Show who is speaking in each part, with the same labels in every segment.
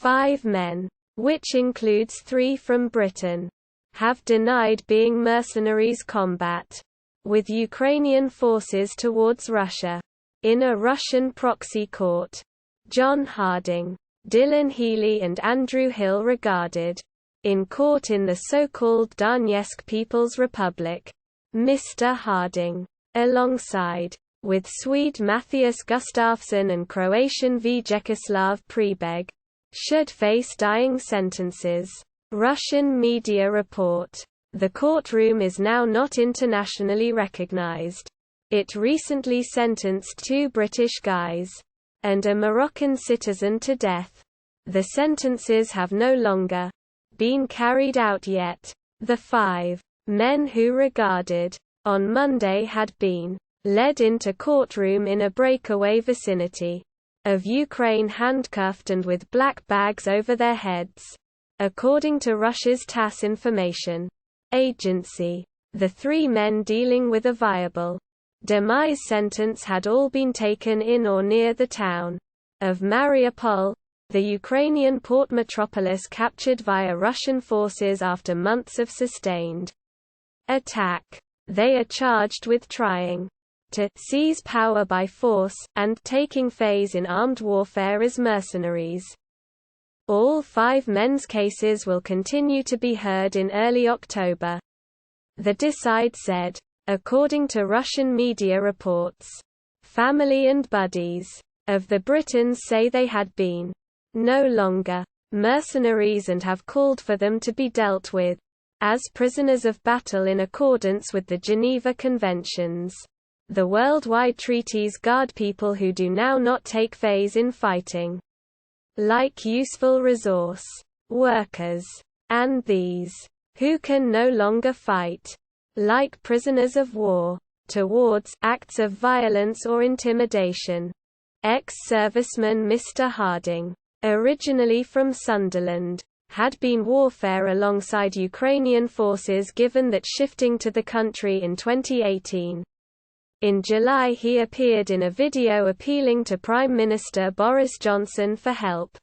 Speaker 1: 5 men, which includes 3 from Britain, have denied being mercenaries combat with Ukrainian forces towards Russia. In a Russian proxy court, John Harding, Dylan Healy and Andrew Hill regarded in court in the so-called Donetsk People's Republic, Mr. Harding, alongside with Swede Matthias Gustafsson and Croatian Vjekoslav Prebeg, should face dying sentences. Russian media report. The courtroom is now not internationally recognized. It recently sentenced 2 British guys and a Moroccan citizen to death. The sentences have no longer been carried out yet. The 5 men who regarded on Monday had been led into courtroom in a breakaway vicinity of Ukraine, handcuffed and with black bags over their heads, according to Russia's TASS information agency. The 3 men dealing with a viable demise sentence had all been taken in or near the town of Mariupol, the Ukrainian port metropolis captured via Russian forces after months of sustained attack. They are charged with trying to seize power by force, and taking phase in armed warfare as mercenaries. All 5 men's cases will continue to be heard in early October. The Decide said. According to Russian media reports, family and buddies of the Britons say they had been no longer mercenaries and have called for them to be dealt with as prisoners of battle in accordance with the Geneva Conventions. The worldwide treaties guard people who do now not take phase in fighting, like useful resource workers, and these who can no longer fight, like prisoners of war, towards acts of violence or intimidation. Ex-serviceman Mr. Harding, originally from Sunderland, had been warfare alongside Ukrainian forces given that shifting to the country in 2018. In July he appeared in a video appealing to Prime Minister Boris Johnson for help.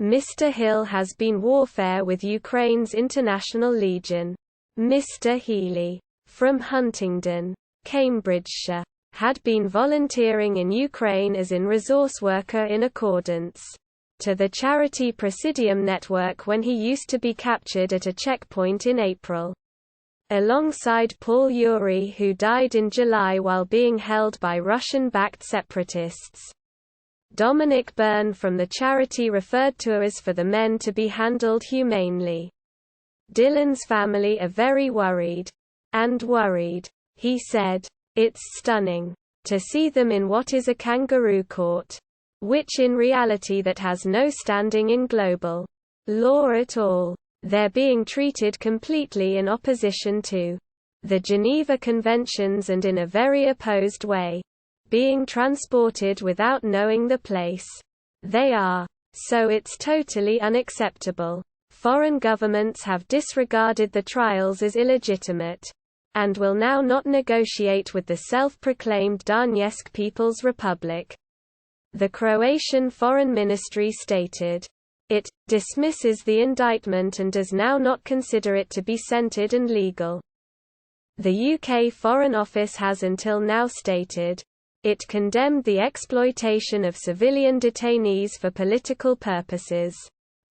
Speaker 1: Mr. Hill has been warfare with Ukraine's International Legion. Mr. Healy, from Huntingdon, Cambridgeshire, had been volunteering in Ukraine as in resource worker in accordance to the charity Presidium network when he used to be captured at a checkpoint in April, alongside Paul Yuri, who died in July while being held by Russian-backed separatists. Dominic Byrne from the charity referred to as for the men to be handled humanely. Dylan's family are very worried. And worried. He said, "It's stunning to see them in what is a kangaroo court, which in reality that has no standing in global law at all. They're being treated completely in opposition to the Geneva Conventions and in a very opposed way. Being transported without knowing the place they are. So it's totally unacceptable. Foreign governments have disregarded the trials as illegitimate, and will now not negotiate with the self-proclaimed Donetsk People's Republic." The Croatian Foreign Ministry stated, it dismisses the indictment and does now not consider it to be centred and legal. The UK Foreign Office has until now stated, it condemned the exploitation of civilian detainees for political purposes.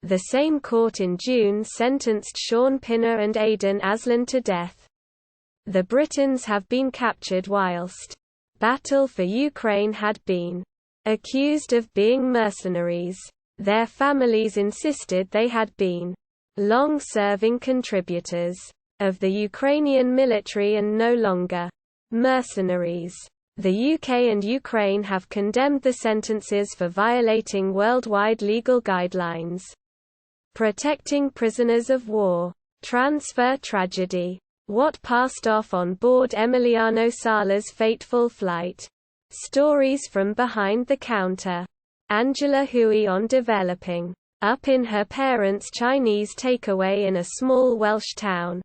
Speaker 1: The same court in June sentenced Sean Pinner and Aidan Aslan to death. The Britons have been captured whilst battle for Ukraine had been accused of being mercenaries. Their families insisted they had been long-serving contributors of the Ukrainian military and no longer mercenaries. The UK and Ukraine have condemned the sentences for violating worldwide legal guidelines protecting prisoners of war. Transfer tragedy. What passed off on board Emiliano Sala's fateful flight. Stories from behind the counter. Angela Hui on developing up in her parents' Chinese takeaway in a small Welsh town.